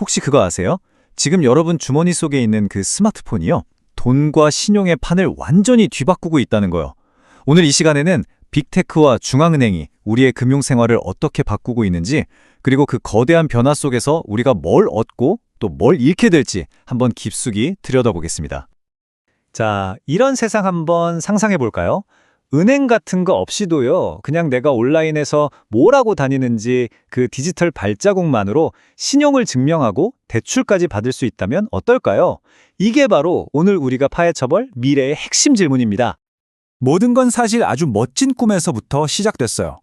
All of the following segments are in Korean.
혹시 그거 아세요? 지금 여러분 주머니 속에 있는 그 스마트폰이요. 돈과 신용의 판을 완전히 뒤바꾸고 있다는 거요. 오늘 이 시간에는 빅테크와 중앙은행이 우리의 금융생활을 어떻게 바꾸고 있는지, 그리고 그 거대한 변화 속에서 우리가 뭘 얻고 또 뭘 잃게 될지 한번 깊숙이 들여다보겠습니다. 자, 이런 세상 한번 상상해 볼까요? 은행 같은 거 없이도요, 그냥 내가 온라인에서 뭘 하고 다니는지 그 디지털 발자국만으로 신용을 증명하고 대출까지 받을 수 있다면 어떨까요? 이게 바로 오늘 우리가 파헤쳐볼 미래의 핵심 질문입니다. 모든 건 사실 아주 멋진 꿈에서부터 시작됐어요.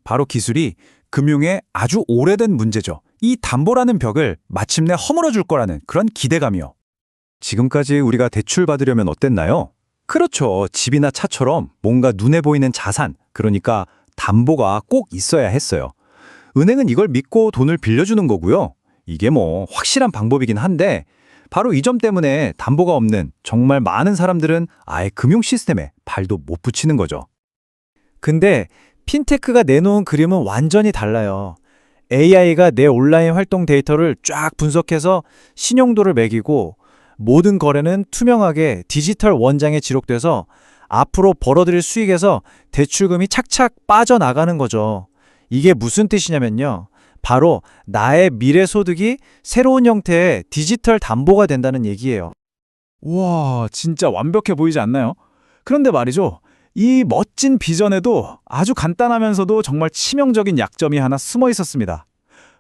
바로 기술이 금융의 아주 오래된 문제죠. 이 담보라는 벽을 마침내 허물어줄 거라는 그런 기대감이요. 지금까지 우리가 대출 받으려면 어땠나요? 그렇죠. 집이나 차처럼 뭔가 눈에 보이는 자산, 그러니까 담보가 꼭 있어야 했어요. 은행은 이걸 믿고 돈을 빌려주는 거고요. 이게 뭐 확실한 방법이긴 한데 바로 이 점 때문에 담보가 없는 정말 많은 사람들은 아예 금융 시스템에 발도 못 붙이는 거죠. 근데 핀테크가 내놓은 그림은 완전히 달라요. AI가 내 온라인 활동 데이터를 쫙 분석해서 신용도를 매기고 모든 거래는 투명하게 디지털 원장에 기록돼서 앞으로 벌어들일 수익에서 대출금이 착착 빠져나가는 거죠. 이게 무슨 뜻이냐면요. 바로 나의 미래 소득이 새로운 형태의 디지털 담보가 된다는 얘기예요. 와, 진짜 완벽해 보이지 않나요? 그런데 말이죠. 이 멋진 비전에도 아주 간단하면서도 정말 치명적인 약점이 하나 숨어 있었습니다.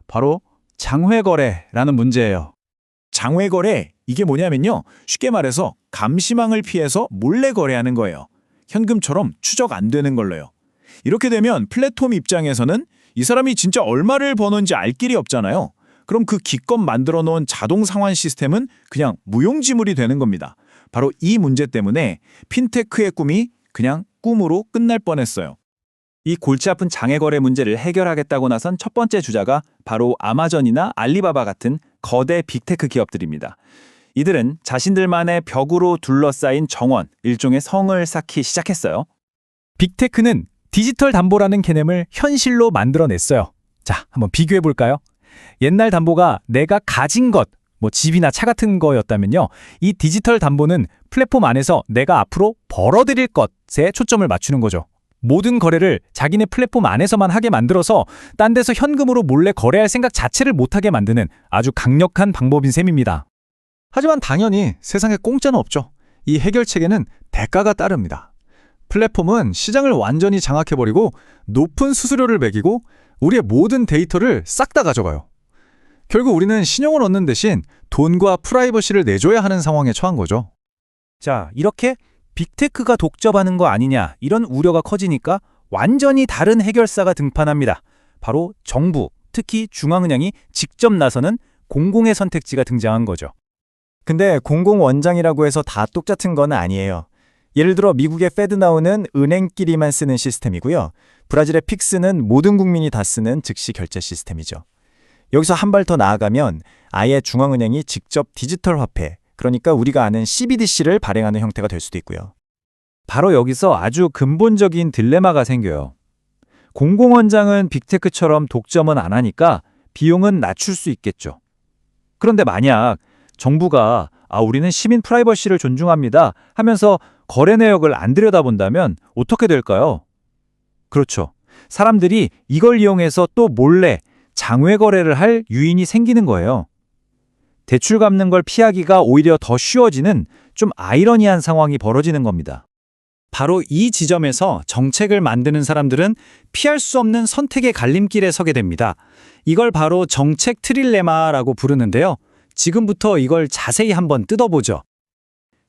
바로 장외거래라는 문제예요. 장외거래, 이게 뭐냐면요. 쉽게 말해서 감시망을 피해서 몰래 거래하는 거예요. 현금처럼 추적 안 되는 걸로요. 이렇게 되면 플랫폼 입장에서는 이 사람이 진짜 얼마를 버는지 알 길이 없잖아요. 그럼 그 기껏 만들어 놓은 자동 상환 시스템은 그냥 무용지물이 되는 겁니다. 바로 이 문제 때문에 핀테크의 꿈이 그냥 꿈으로 끝날 뻔했어요. 이 골치 아픈 장외거래 문제를 해결하겠다고 나선 첫 번째 주자가 바로 아마존이나 알리바바 같은 거대 빅테크 기업들입니다. 이들은 자신들만의 벽으로 둘러싸인 정원, 일종의 성을 쌓기 시작했어요. 빅테크는 디지털 담보라는 개념을 현실로 만들어냈어요. 자, 한번 비교해 볼까요? 옛날 담보가 내가 가진 것, 뭐 집이나 차 같은 거였다면요. 이 디지털 담보는 플랫폼 안에서 내가 앞으로 벌어들일 것에 초점을 맞추는 거죠. 모든 거래를 자기네 플랫폼 안에서만 하게 만들어서 딴 데서 현금으로 몰래 거래할 생각 자체를 못하게 만드는 아주 강력한 방법인 셈입니다. 하지만 당연히 세상에 공짜는 없죠. 이 해결책에는 대가가 따릅니다. 플랫폼은 시장을 완전히 장악해버리고 높은 수수료를 매기고 우리의 모든 데이터를 싹 다 가져가요. 결국 우리는 신용을 얻는 대신 돈과 프라이버시를 내줘야 하는 상황에 처한 거죠. 자, 이렇게 빅테크가 독점하는 거 아니냐 이런 우려가 커지니까 완전히 다른 해결사가 등판합니다. 바로 정부, 특히 중앙은행이 직접 나서는 공공의 선택지가 등장한 거죠. 근데 공공원장이라고 해서 다 똑같은 건 아니에요. 예를 들어 미국의 페드나우는 은행끼리만 쓰는 시스템이고요. 브라질의 픽스는 모든 국민이 다 쓰는 즉시 결제 시스템이죠. 여기서 한 발 더 나아가면 아예 중앙은행이 직접 디지털 화폐, 그러니까 우리가 아는 CBDC를 발행하는 형태가 될 수도 있고요. 바로 여기서 아주 근본적인 딜레마가 생겨요. 공공원장은 빅테크처럼 독점은 안 하니까 비용은 낮출 수 있겠죠. 그런데 만약 정부가 우리는 시민 프라이버시를 존중합니다 하면서 거래 내역을 안 들여다본다면 어떻게 될까요? 그렇죠. 사람들이 이걸 이용해서 또 몰래 장외 거래를 할 유인이 생기는 거예요. 대출 갚는 걸 피하기가 오히려 더 쉬워지는 좀 아이러니한 상황이 벌어지는 겁니다. 바로 이 지점에서 정책을 만드는 사람들은 피할 수 없는 선택의 갈림길에 서게 됩니다. 이걸 바로 정책 트릴레마라고 부르는데요. 지금부터 이걸 자세히 한번 뜯어보죠.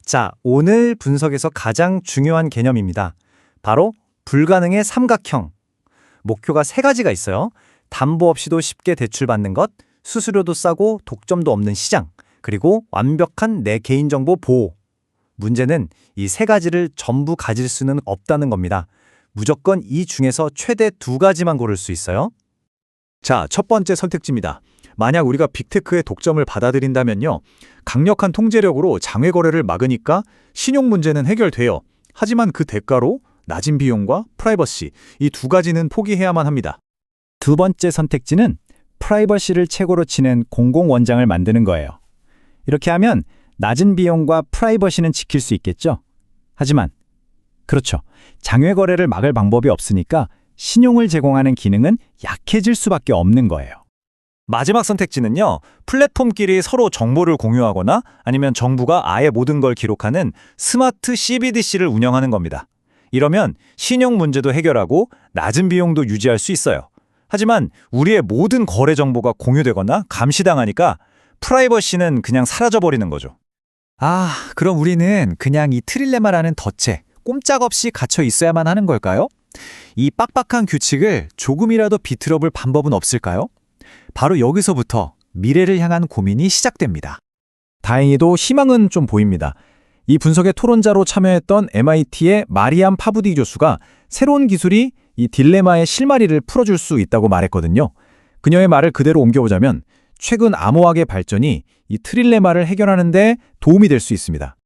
자, 오늘 분석에서 가장 중요한 개념입니다. 바로 불가능의 삼각형. 목표가 세 가지가 있어요. 담보 없이도 쉽게 대출받는 것, 수수료도 싸고 독점도 없는 시장, 그리고 완벽한 내 개인정보 보호. 문제는 이 세 가지를 전부 가질 수는 없다는 겁니다. 무조건 이 중에서 최대 두 가지만 고를 수 있어요. 자, 첫 번째 선택지입니다. 만약 우리가 빅테크의 독점을 받아들인다면요. 강력한 통제력으로 장외 거래를 막으니까 신용 문제는 해결돼요. 하지만 그 대가로 낮은 비용과 프라이버시, 이 두 가지는 포기해야만 합니다. 두 번째 선택지는 프라이버시를 최고로 치는 공공원장을 만드는 거예요. 이렇게 하면 낮은 비용과 프라이버시는 지킬 수 있겠죠? 하지만 그렇죠. 장외 거래를 막을 방법이 없으니까 신용을 제공하는 기능은 약해질 수밖에 없는 거예요. 마지막 선택지는요, 플랫폼끼리 서로 정보를 공유하거나 아니면 정부가 아예 모든 걸 기록하는 스마트 CBDC를 운영하는 겁니다. 이러면 신용 문제도 해결하고 낮은 비용도 유지할 수 있어요. 하지만 우리의 모든 거래 정보가 공유되거나 감시당하니까 프라이버시는 그냥 사라져버리는 거죠. 아, 그럼 우리는 그냥 이 트릴레마라는 덫에 꼼짝없이 갇혀 있어야만 하는 걸까요? 이 빡빡한 규칙을 조금이라도 비틀어볼 방법은 없을까요? 바로 여기서부터 미래를 향한 고민이 시작됩니다. 다행히도 희망은 좀 보입니다. 이 분석의 토론자로 참여했던 MIT의 마리암 파부디 교수가 새로운 기술이 이 딜레마의 실마리를 풀어줄 수 있다고 말했거든요. 그녀의 말을 그대로 옮겨보자면 최근 암호학의 발전이 이 트릴레마를 해결하는 데 도움이 될 수 있습니다.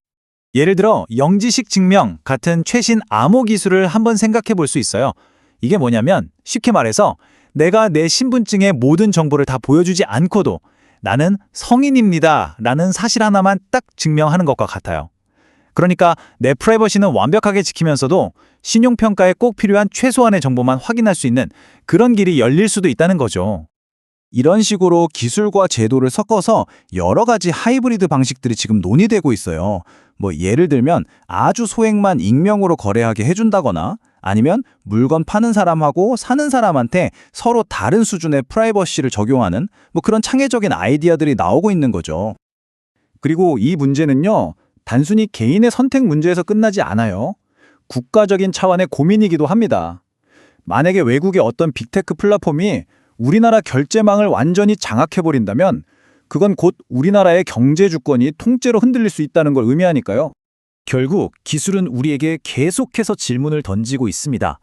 예를 들어 영지식 증명 같은 최신 암호 기술을 한번 생각해 볼 수 있어요. 이게 뭐냐면 쉽게 말해서 내가 내 신분증의 모든 정보를 다 보여주지 않고도 나는 성인입니다 라는 사실 하나만 딱 증명하는 것과 같아요. 그러니까 내 프라이버시는 완벽하게 지키면서도 신용평가에 꼭 필요한 최소한의 정보만 확인할 수 있는 그런 길이 열릴 수도 있다는 거죠. 이런 식으로 기술과 제도를 섞어서 여러 가지 하이브리드 방식들이 지금 논의되고 있어요. 뭐 예를 들면 아주 소액만 익명으로 거래하게 해준다거나 아니면 물건 파는 사람하고 사는 사람한테 서로 다른 수준의 프라이버시를 적용하는 뭐 그런 창의적인 아이디어들이 나오고 있는 거죠. 그리고 이 문제는요, 단순히 개인의 선택 문제에서 끝나지 않아요. 국가적인 차원의 고민이기도 합니다. 만약에 외국의 어떤 빅테크 플랫폼이 우리나라 결제망을 완전히 장악해버린다면 그건 곧 우리나라의 경제 주권이 통째로 흔들릴 수 있다는 걸 의미하니까요. 결국 기술은 우리에게 계속해서 질문을 던지고 있습니다.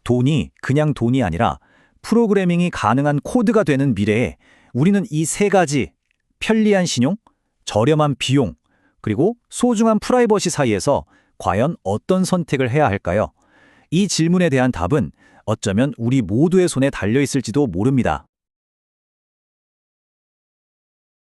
돈이 그냥 돈이 아니라 프로그래밍이 가능한 코드가 되는 미래에 우리는 이 세 가지, 편리한 신용, 저렴한 비용, 그리고 소중한 프라이버시 사이에서 과연 어떤 선택을 해야 할까요? 이 질문에 대한 답은 어쩌면 우리 모두의 손에 달려 있을지도 모릅니다.